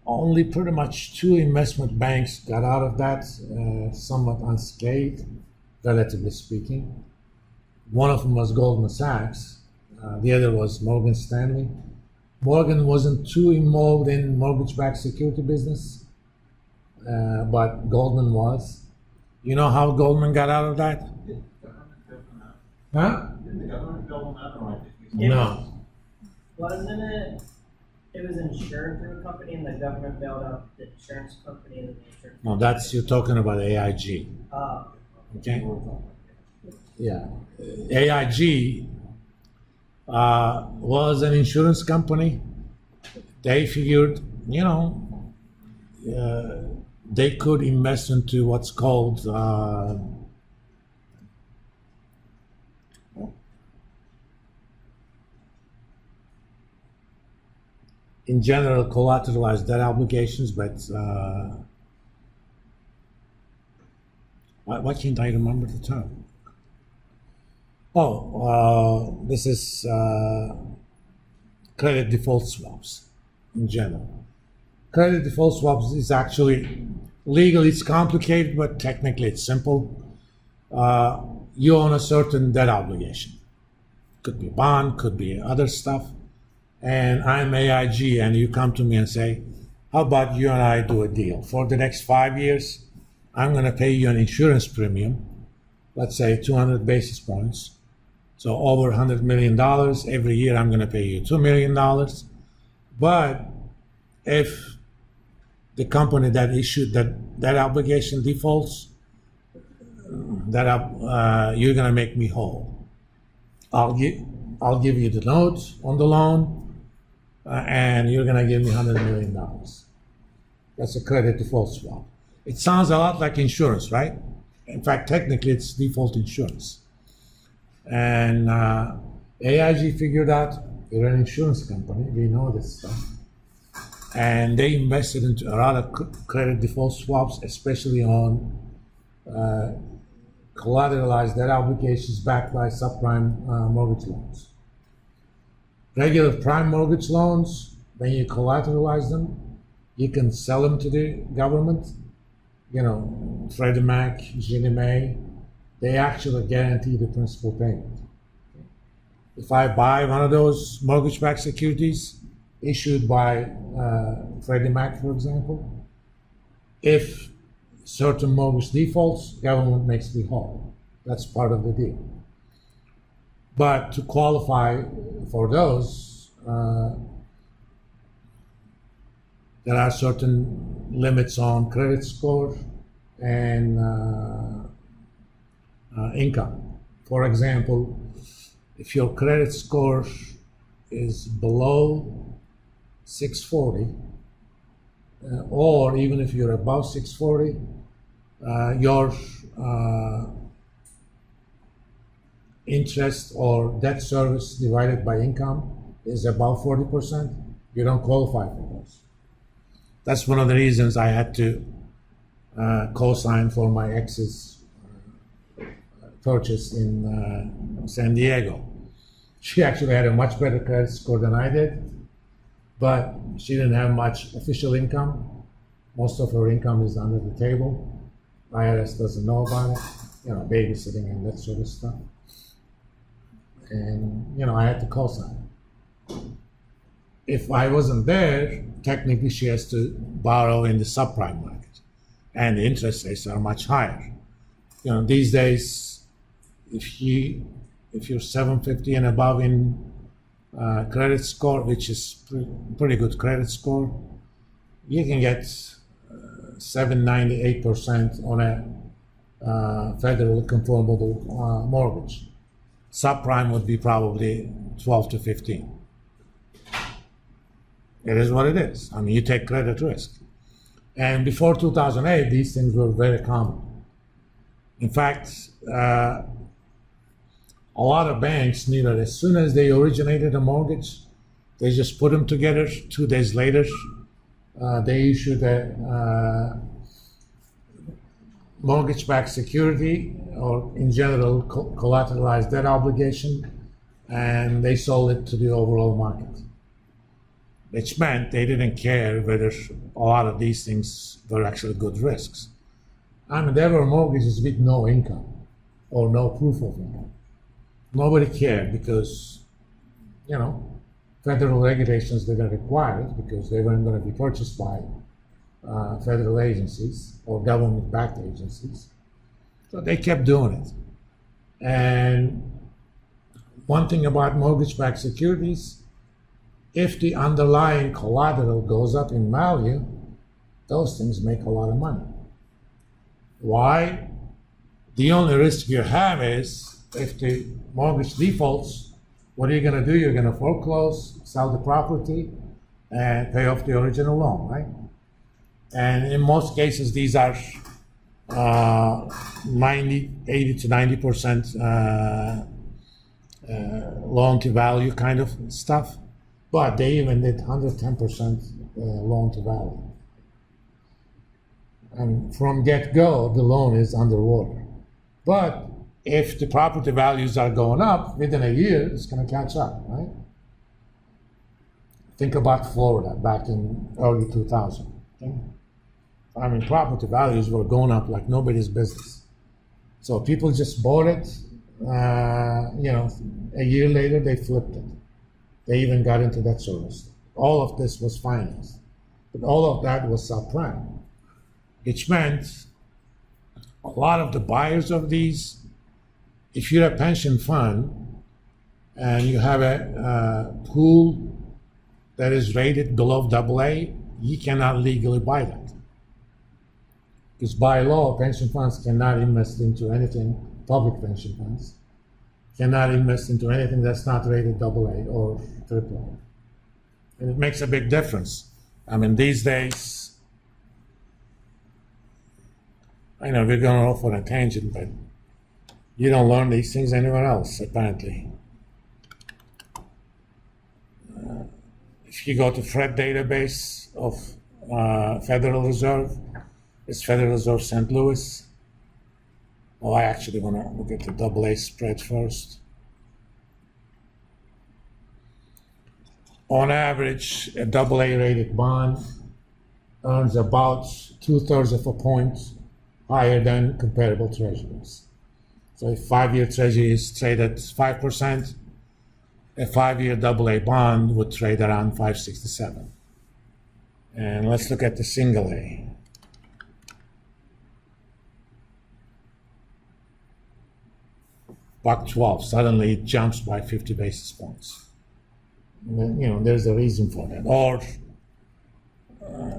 Only pretty much two investment banks got out of that somewhat unscathed, relatively speaking. One of them was Goldman Sachs. The other was Morgan Stanley. Morgan wasn't too involved in mortgage-backed security business, but Goldman was. You know how Goldman got out of that? Did the government build them out? Huh? Did the government build them out, or I think No. Wasn't it? It was insured through a company, and the government bailed out the insurance company, and the insurance. No, that's, you're talking about AIG. Okay? Yeah. AIG was an insurance company. They figured, they could invest into what's called in general collateralized debt obligations, but why can't I remember the term? This is credit default swaps in general. Credit default swaps is actually legally it's complicated, but technically it's simple. You own a certain debt obligation. Could be a bond, could be other stuff. And I'm AIG, and you come to me and say, how about you and I do a deal? For the next 5 years, I'm going to pay you an insurance premium, let's say 200 basis points. So over $100 million. Every year I'm going to pay you $2 million. But if the company that issued that obligation defaults, you're going to make me whole. I'll give you the note on the loan, and you're going to give me $100 million. That's a credit default swap. It sounds a lot like insurance, right? In fact, technically, it's default insurance. And AIG figured out they're an insurance company. We know this stuff. And they invested into a lot of credit default swaps, especially on collateralized debt obligations backed by subprime mortgage loans. Regular prime mortgage loans, when you collateralize them, you can sell them to the government. Freddie Mac, Ginnie Mae, they actually guarantee the principal payment. If I buy one of those mortgage-backed securities issued by Freddie Mac, for example, if certain mortgage defaults, government makes me whole. That's part of the deal. But to qualify for those, there are certain limits on credit score and income. For example, if your credit score is below 640, or even if you're above 640, your interest or debt service divided by income is above 40%, you don't qualify for those. That's one of the reasons I had to co-sign for my ex's purchase in San Diego. She actually had a much better credit score than I did, but she didn't have much official income. Most of her income is under the table. IRS doesn't know about it, babysitting and that sort of stuff. And, I had to co-sign. If I wasn't there, technically she has to borrow in the subprime market, and the interest rates are much higher. These days, if you're 750 and above in credit score, which is pretty good credit score, you can get 7.98% on a federally conformable mortgage. Subprime would be probably 12 to 15. It is what it is. You take credit risk. And before 2008, these things were very common. In fact, a lot of banks knew that as soon as they originated a mortgage, they just put them together. 2 days later, they issued a mortgage-backed security, or in general, collateralized debt obligation, and they sold it to the overall market. which meant they didn't care whether a lot of these things were actually good risks. I mean, there were mortgages with no income or no proof of income. Nobody cared because, you know, federal regulations didn't require it because they weren't going to be purchased by federal agencies or government-backed agencies. So they kept doing it. And one thing about mortgage-backed securities, if the underlying collateral goes up in value, those things make a lot of money. Why? The only risk you have is if the mortgage defaults, what are you going to do? You're going to foreclose, sell the property, and pay off the original loan, right? And in most cases, these are 80 to 90% loan to value kind of stuff, but they even did 110% loan to value. And from get-go, the loan is underwater. But if the property values are going up, within a year, it's going to catch up, right? Think about Florida back in early 2000. Okay? I mean, property values were going up like nobody's business. So people just bought it. A year later, they flipped it. They even got into debt service. All of this was financed. But all of that was subprime, which meant a lot of the buyers of these, if you're a pension fund and you have a pool that is rated below AA, you cannot legally buy that. Because by law, pension funds cannot invest into anything, public pension funds, cannot invest into anything that's not rated AA or AAA. And it makes a big difference. I mean, these days, I know we're going off on a tangent, but you don't learn these things anywhere else, apparently. If you go to FRED database of Federal Reserve, it's Federal Reserve St. Louis. Well, I actually want to look at the AA spread first. On average, a AA rated bond earns about 2/3 of a point higher than comparable treasuries. So if 5-year treasury is traded at 5%, a 5-year AA bond would trade around 5.67. And let's look at the single A. $1.12, suddenly it jumps by 50 basis points. There's a reason for that. Or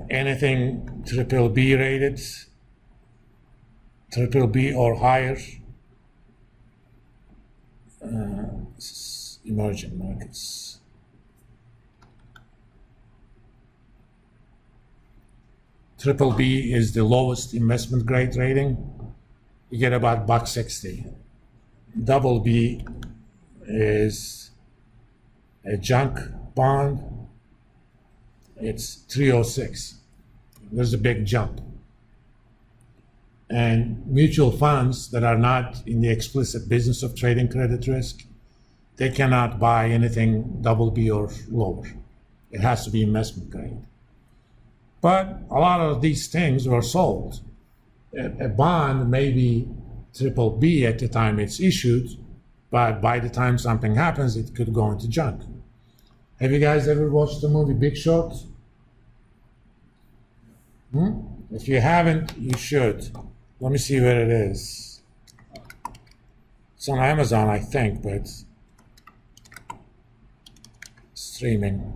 anything BBB rated, BBB or higher, emerging markets. BBB is the lowest investment grade rating. You get about $1.60. BB is a junk bond. It's 306. There's a big jump. And mutual funds that are not in the explicit business of trading credit risk, they cannot buy anything BB or lower. It has to be investment grade. But a lot of these things were sold. A bond may be BBB at the time it's issued, but by the time something happens, it could go into junk. Have you guys ever watched the movie Big Short? If you haven't, you should. Let me see where it is. It's on Amazon, I think, but streaming.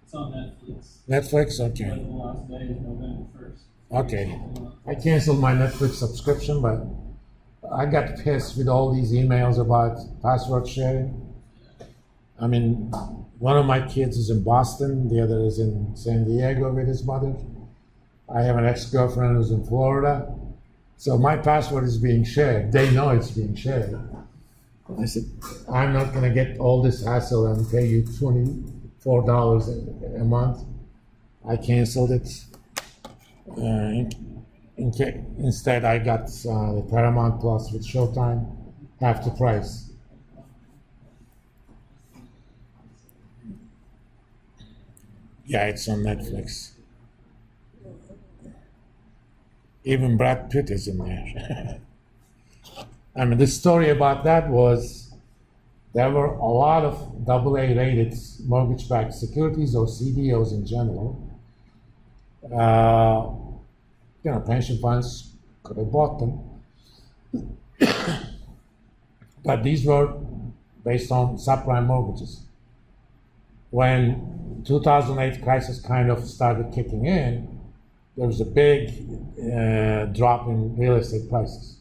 It's on Netflix. Netflix? Okay. The last day is November 1st. Okay. I canceled my Netflix subscription, but I got pissed with all these emails about password sharing. I mean, one of my kids is in Boston, the other is in San Diego with his mother. I have an ex-girlfriend who's in Florida. So my password is being shared. They know it's being shared. I said, I'm not going to get all this hassle and pay you $24 a month. I canceled it. Instead, I got the Paramount Plus with Showtime, half the price. Yeah, it's on Netflix. Even Brad Pitt is in there. I mean, the story about that was there were a lot of AA rated mortgage-backed securities or CDOs in general. Pension funds could have bought them. But these were based on subprime mortgages. When 2008 crisis kind of started kicking in, there was a big drop in real estate prices.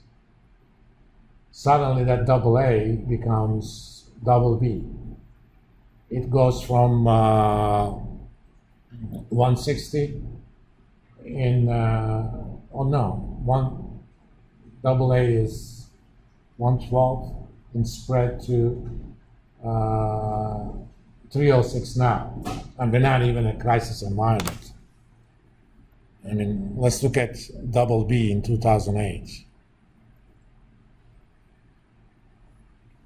Suddenly that AA becomes BB. It goes from 160 in, one AA is 112 in spread to 306 now. And we're not even a crisis environment. I mean, let's look at BB in 2008.